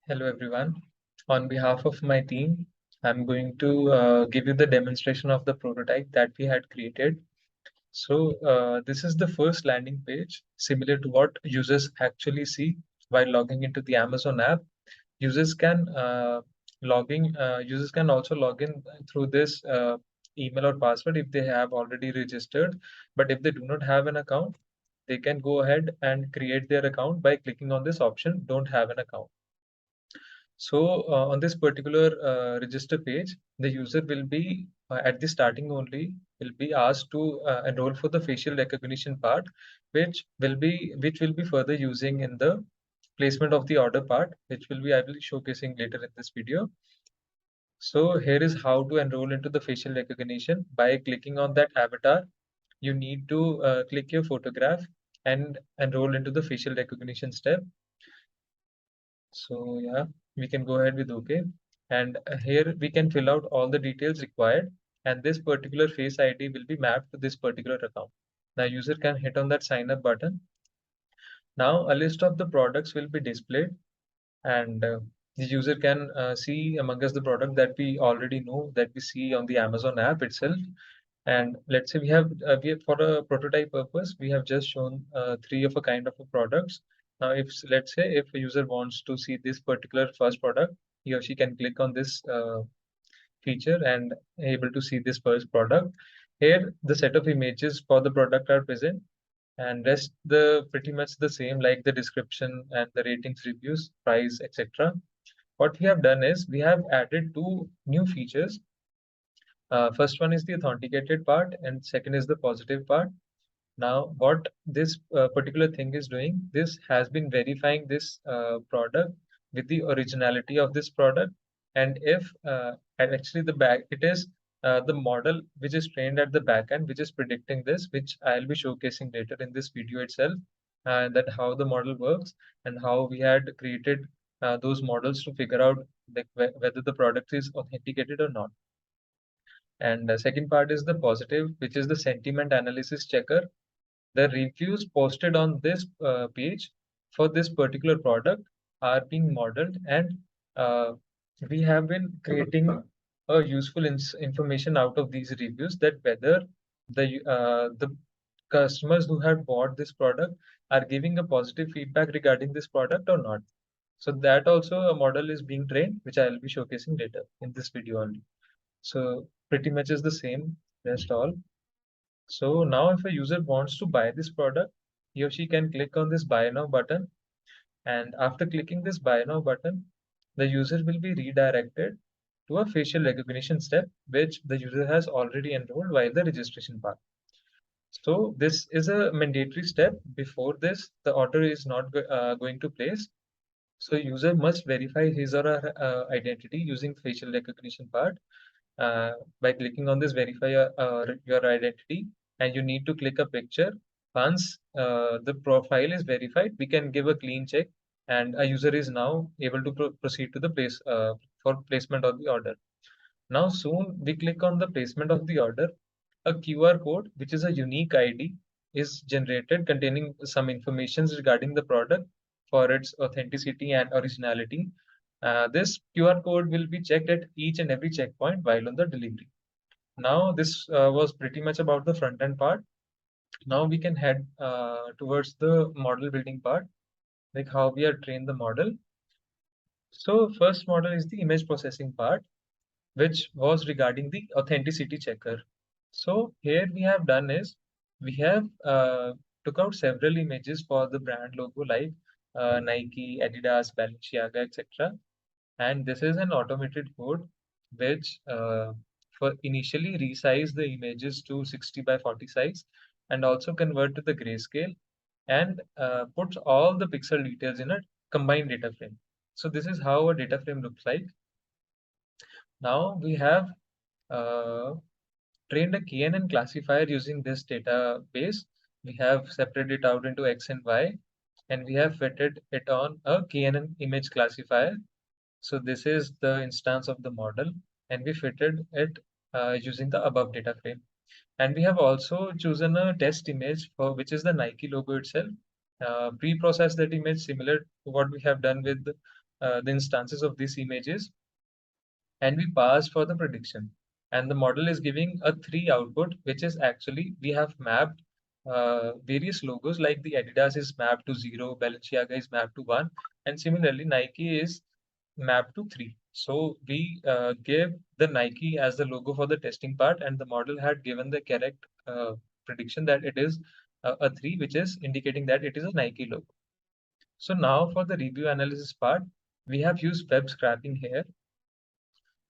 Hello everyone. On behalf of my team, I'm going to give you the demonstration of the prototype that we had created. So this is the first landing page, similar to what users actually see while logging into the Amazon app. Users can users can also log in through this email or password if they have already registered. But if they do not have an account, they can go ahead and create their account by clicking on this option, "Don't have an account." So on this particular register page, the user will be at the starting only will be asked to enroll for the facial recognition part, which will be further using in the placement of the order part, which I will be showcasing later in this video. So here is how to enroll into the facial recognition. By clicking on that avatar, you need to click your photograph and enroll into the facial recognition step. So yeah, we can go ahead with OK. And here we can fill out all the details required. And this particular Face ID will be mapped to this particular account. Now user can hit on that sign up button. Now a list of the products will be displayed, and the user can see among us the product that we already know, that we see on the Amazon app itself. And let's say we have for a prototype purpose, we have just shown three of a kind of a products. Now, if let's say if a user wants to see this particular first product, he or she can click on this feature and able to see this first product. Here, the set of images for the product are present, and rest the pretty much the same, like the description and the ratings, reviews, price, etc. What we have done is we have added two new features. First one is the authenticated part, and second is the positive part. Now, what this particular thing is doing, this has been verifying this product with the originality of this product. And if and actually it is the model which is trained at the back end, which is predicting this, which I'll be showcasing later in this video itself, that how the model works and how we had created those models to figure out like whether the product is authenticated or not. And the second part is the positive, which is the sentiment analysis checker. The reviews posted on this page for this particular product are being modeled, and uh, we have been creating a useful information out of these reviews, that whether the customers who have bought this product are giving a positive feedback regarding this product or not. So that also a model is being trained, which I will be showcasing later in this video only. So pretty much is the same, rest all. So now if a user wants to buy this product, he or she can click on this buy now button. And after clicking this buy now button, the user will be redirected to a facial recognition step, which the user has already enrolled while the registration part. So this is a mandatory step. Before this, the order is not going to place. So user must verify his or her identity using facial recognition part by clicking on this verify your identity, and you need to click a picture. Once the profile is verified, we can give a clean check, and a user is now able to proceed to the place for placement of the order. Now soon we click on the placement of the order. A QR code, which is a unique ID, is generated containing some information regarding the product for its authenticity and originality. This QR code will be checked at each and every checkpoint while on the delivery. Now, this was pretty much about the front end part. Now we can head towards the model building part, like how we are trained the model. So first model is the image processing part, which was regarding the authenticity checker. So here we have done is we have took out several images for the brand logo, like Nike, Adidas, Balenciaga, etc. And this is an automated code which for initially resize the images to 60 by 40 size, and also convert to the grayscale, and puts all the pixel details in a combined data frame. So this is how a data frame looks like. Now we have uh, trained a KNN classifier using this database. We have separated it out into X and Y, and we have fitted it on a KNN image classifier. So this is the instance of the model, and we fitted it using the above data frame. And we have also chosen a test image for which is the Nike logo itself. Pre-process that image similar to what we have done with the instances of these images, and we pass for the prediction. And the model is giving a 3 output, which is actually we have mapped various logos, like the Adidas is mapped to 0, Balenciaga is mapped to 1, and similarly Nike is mapped to 3. So we gave the Nike as the logo for the testing part, and the model had given the correct prediction that it is a 3, which is indicating that it is a Nike logo. So now for the review analysis part, we have used web scraping here.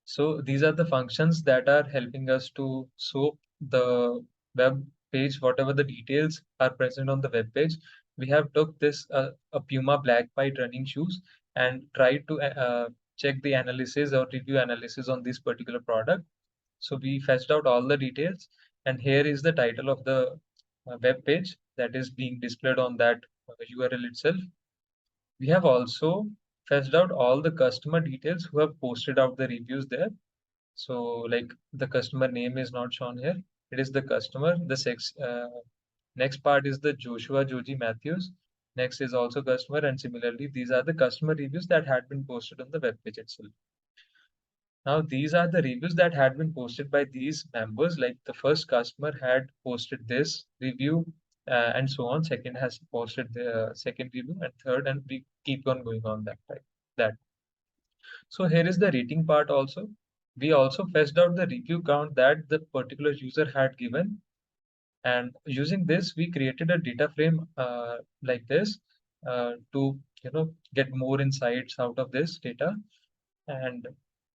So these are the functions that are helping us to soak the web page, whatever the details are present on the web page. We have took this a Puma black white running shoes and tried to check the analysis or review analysis on this particular product. So we fetched out all the details, and here is the title of the web page that is being displayed on that URL itself. We have also fetched out all the customer details who have posted out the reviews there. So like the customer name is not shown here. It is the customer. Next part is the Joshua Joji Matthews. Next is also customer, and similarly, these are the customer reviews that had been posted on the web page itself. Now, these are the reviews that had been posted by these members. Like the first customer had posted this review, and so on. Second has posted the second review, and third, and we keep on going on that type. That. So here is the rating part also. We also fetched out the review count that the particular user had given. And using this, we created a data frame like this to get more insights out of this data. And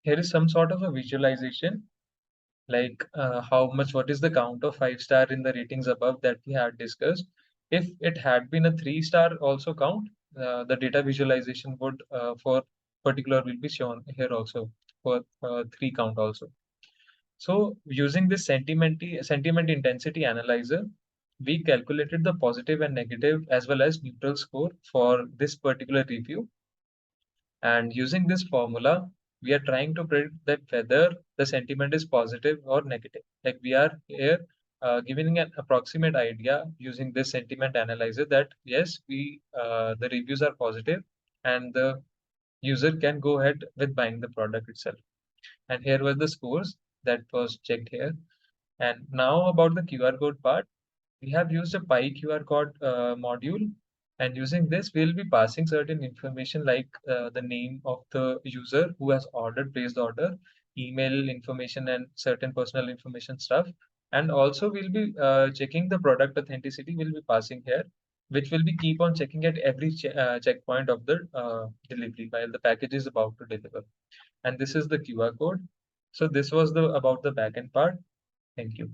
here is some sort of a visualization, like what is the count of 5-star in the ratings above that we had discussed. If it had been a 3-star also count, the data visualization would for particular will be shown here also for 3 count also. So using this sentiment intensity analyzer, we calculated the positive and negative as well as neutral score for this particular review. And using this formula, we are trying to predict that whether the sentiment is positive or negative. Like we are here giving an approximate idea using this sentiment analyzer that yes, the reviews are positive and the user can go ahead with buying the product itself. And here were the scores that was checked here. And now about the QR code part, we have used a Pi QR code module, and using this, we'll be passing certain information like the name of the user who has placed the order, email information, and certain personal information stuff. And also, we'll be checking the product authenticity. We'll be passing here, which will be keep on checking at every checkpoint of the delivery while the package is about to deliver. And this is the QR code. So this was the about the backend part. Thank you.